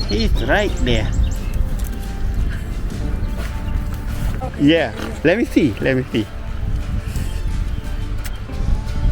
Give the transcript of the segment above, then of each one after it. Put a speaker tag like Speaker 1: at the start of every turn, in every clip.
Speaker 1: He's right there.
Speaker 2: Okay.
Speaker 1: Yeah. Let me see.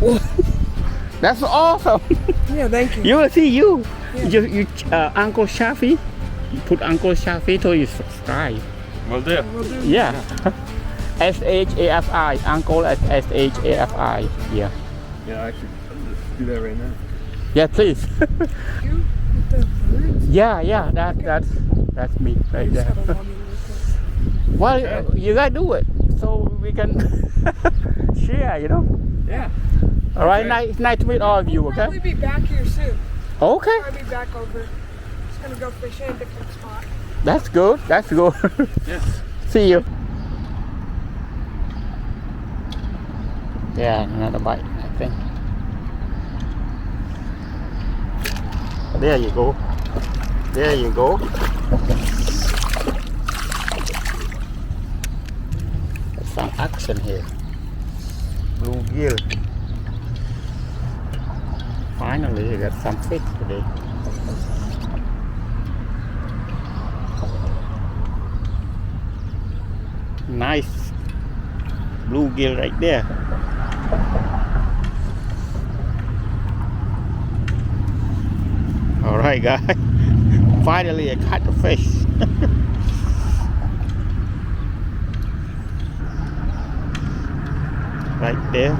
Speaker 1: Whoa. That's awesome.
Speaker 2: Yeah, thank you.
Speaker 1: You will see you.
Speaker 2: Yeah.
Speaker 1: You Uncle Shafi. Put Uncle Shafi to you subscribe.
Speaker 3: Will do.
Speaker 2: Will do.
Speaker 1: Yeah. SHAFI. Uncle at SHAFI. Yeah.
Speaker 3: Yeah, I should do that right now.
Speaker 1: Yeah, please.
Speaker 2: You with the birds?
Speaker 1: yeah. That's me right
Speaker 2: You just
Speaker 1: there.
Speaker 2: gotta log in real quick.
Speaker 1: Well, you gotta do it so we can share.
Speaker 3: Yeah.
Speaker 1: All right.
Speaker 3: Okay.
Speaker 1: Nice to meet all of you.
Speaker 2: We'll
Speaker 1: Okay.
Speaker 2: probably be back here soon.
Speaker 1: Okay.
Speaker 2: I'll be back over. Just gonna go fishing in a different spot.
Speaker 1: That's good.
Speaker 3: Yes.
Speaker 1: See you. Yeah, another bite, I think. There you go. There's some action here. Bluegill. Finally, you got some fish today. Nice bluegill right there. All right, guys. Finally, I caught the fish. Right there.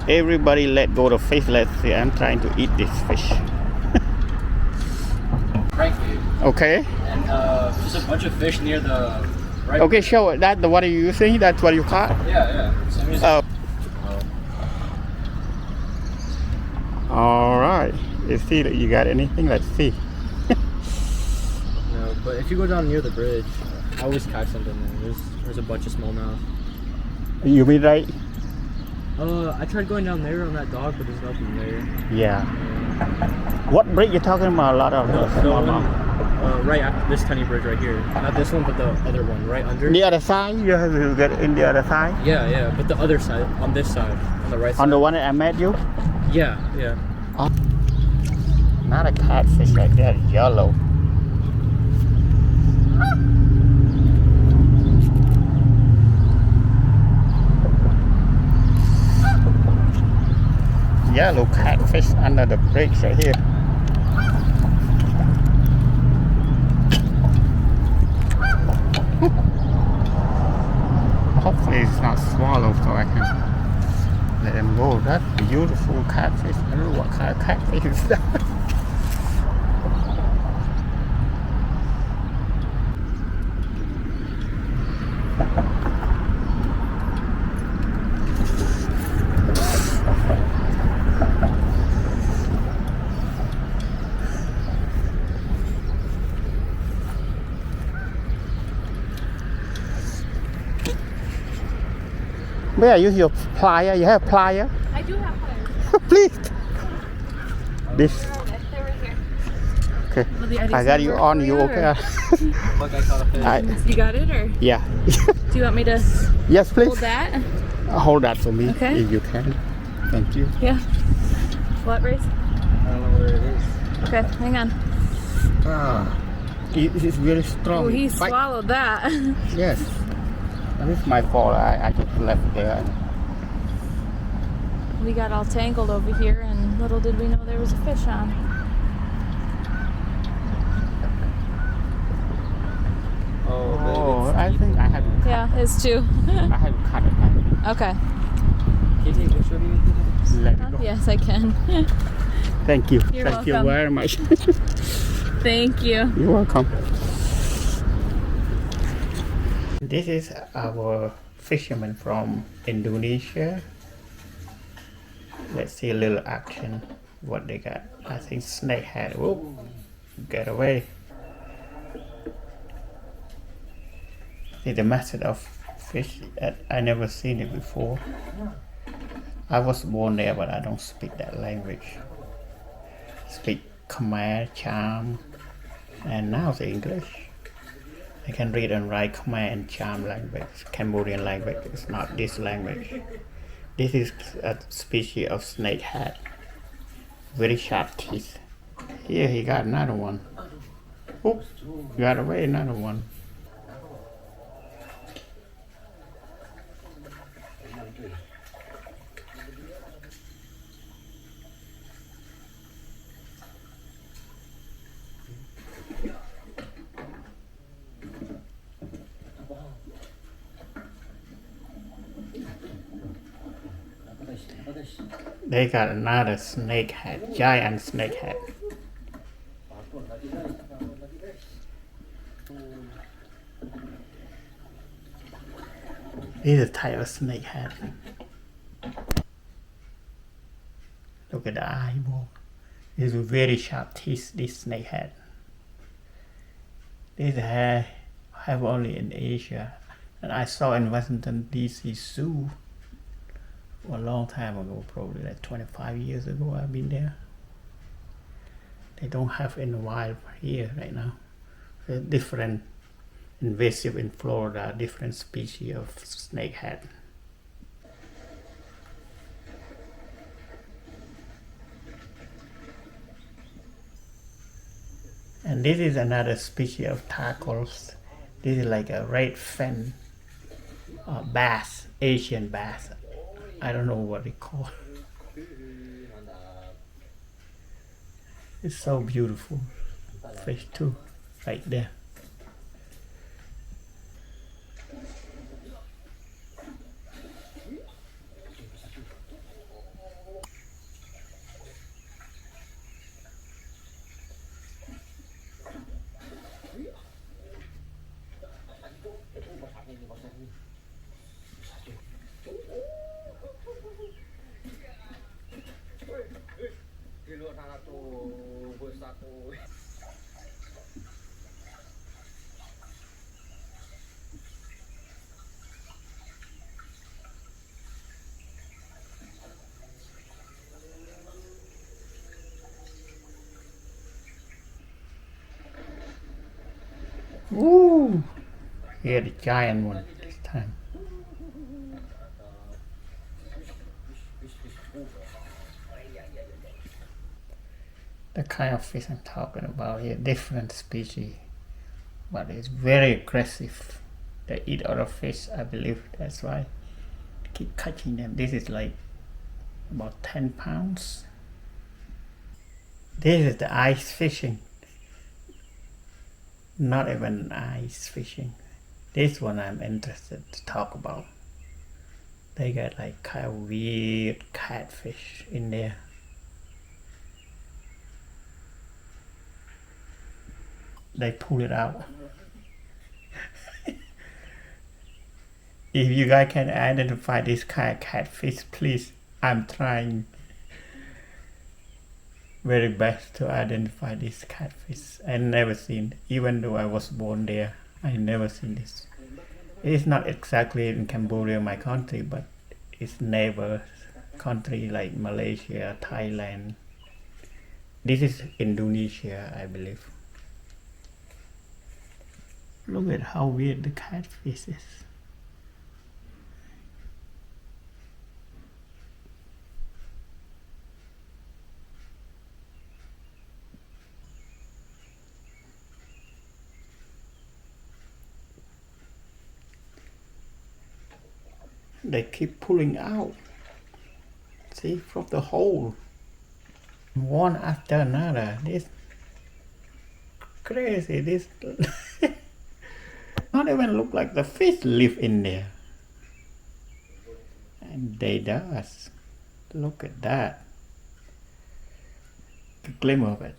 Speaker 1: Everybody let go the fish. Let's see. I'm trying to eat this fish.
Speaker 4: Right here.
Speaker 1: Okay.
Speaker 4: And just a bunch of fish near the right.
Speaker 1: Okay, show it. That the what are you using? That's what you caught.
Speaker 4: Yeah. So I'm using,
Speaker 1: Oh. All right. Let's see that you got anything. Let's see.
Speaker 4: no, but if you go down near the bridge, I always catch something there. There's a bunch of smallmouth.
Speaker 1: You mean right?
Speaker 4: I tried going down there on that dock, but there's nothing there.
Speaker 1: Yeah. What bridge you talking about? A lot of
Speaker 4: The
Speaker 1: small
Speaker 4: one,
Speaker 1: mouth.
Speaker 4: right after this tiny bridge right here. Not this one, but the other one right under.
Speaker 1: The other side, you have to get in the other side.
Speaker 4: Yeah, but the other side, on this side, on the right side.
Speaker 1: On the one that I met you.
Speaker 4: Yeah.
Speaker 1: Not a catfish like that. Yellow. Yellow catfish under the bridge right here. Hopefully it's not swallowed so I can let them go. That's beautiful catfish. I don't know what kind of catfish is that. May I use your plier? You have plier?
Speaker 5: I do have one.
Speaker 1: Please. This.
Speaker 5: They were here.
Speaker 1: Okay.
Speaker 5: Well, the
Speaker 1: I got you
Speaker 5: work
Speaker 1: on.
Speaker 5: for
Speaker 1: You
Speaker 5: you,
Speaker 1: okay?
Speaker 4: Look, I caught a fish.
Speaker 5: You got it, or do
Speaker 1: Yeah.
Speaker 5: you want me to
Speaker 1: Yes, please.
Speaker 5: hold that?
Speaker 1: Hold that for me,
Speaker 5: Okay.
Speaker 1: if you can. Thank you.
Speaker 5: Yeah. What, Race?
Speaker 4: I don't know where it is.
Speaker 5: Okay, hang on.
Speaker 1: It is really strong.
Speaker 5: Oh, he
Speaker 1: Bite.
Speaker 5: swallowed that.
Speaker 1: Yes. And it's my fault. I just left it there.
Speaker 5: We got all tangled over here, and little did we know there was a fish on.
Speaker 1: Oh, I think I had to,
Speaker 5: Yeah, his too.
Speaker 1: I had to cut it.
Speaker 5: Okay.
Speaker 4: Can you take a picture of me?
Speaker 1: Let it go.
Speaker 5: Yes, I can.
Speaker 1: Thank you.
Speaker 5: You're
Speaker 1: Thank you
Speaker 5: welcome.
Speaker 1: very much.
Speaker 5: Thank you.
Speaker 1: You're welcome. This is our fisherman from Indonesia. Let's see a little action. What they got? I think snakehead. Whoop! Get away. See the method of fish that I never seen it before. I was born there, but I don't speak that language. Speak Khmer, Cham, and now the English. I can read and write Khmer and Cham language. Cambodian language. It's not this language. This is a species of snakehead. Very sharp teeth. Here he got another one. Oop, got away another one. They got another snakehead, giant snakehead. This is a type of snakehead. Look at the eyeball. This is very sharp teeth, this snakehead. This hair have only in Asia. And I saw in Washington DC Zoo a long time ago, probably like 25 years ago I've been there. They don't have in the wild here right now. They're different, invasive in Florida, different species of snakehead. And this is another species of turtles. This is like a red fin bass, Asian bass. I don't know what it called. It's so beautiful. Fish too, right there. Woo! Here the giant one this time. The kind of fish I'm talking about here, different species, but it's very aggressive. They eat other fish, I believe. That's why they keep catching them. This is like about 10 pounds. This is the ice fishing. Not even ice fishing. This one I'm interested to talk about. They got like kind of weird catfish in there. They pull it out. If you guys can identify this kind of catfish, please, I'm trying very best to identify this catfish. I never seen, even though I was born there, I never seen this. It's not exactly in Cambodia, my country, but it's neighbor country like Malaysia, Thailand. This is Indonesia, I believe. Look at how weird the catfish is. They keep pulling out. See, from the hole. One after another. This crazy. This not even look like the fish live in there. And they does. Look at that. The glimmer of it.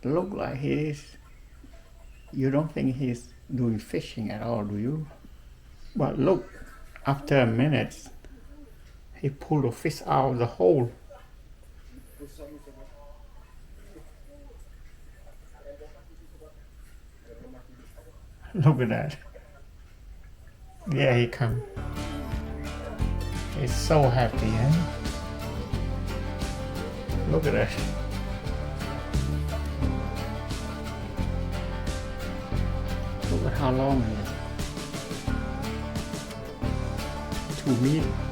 Speaker 1: Look like you don't think he's doing fishing at all, do you? But look, after a minute, he pulled the fish out of the hole. Look at that. Yeah, he come. He's so happy, huh? Look at that. Look at how long it is. 2 meters.